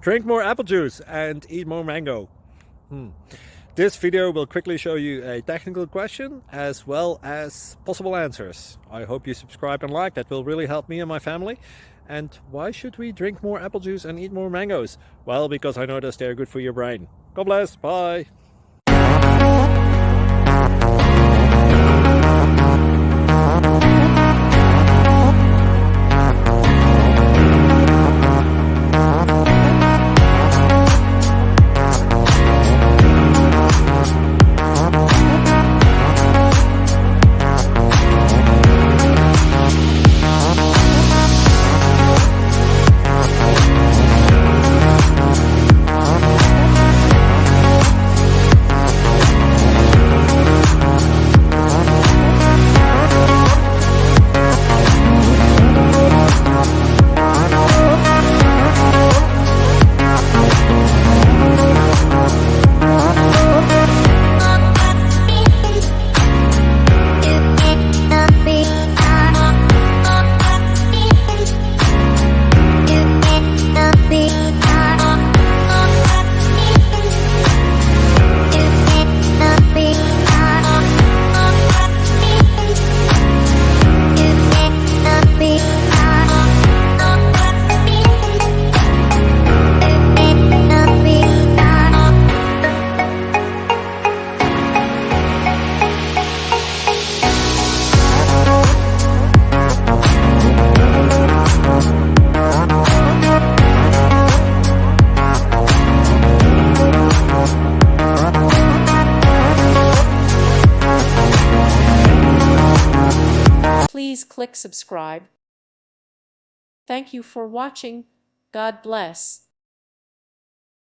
Drink more apple juice and eat more mango. This video will quickly show you a technical question as well as possible answers. I hope you subscribe and like, that will really help me and my family. And why should we drink more apple juice and eat more mangoes? Well, because I noticed they're good for your brain. God bless, bye! Please click subscribe. Thank you for watching. God bless.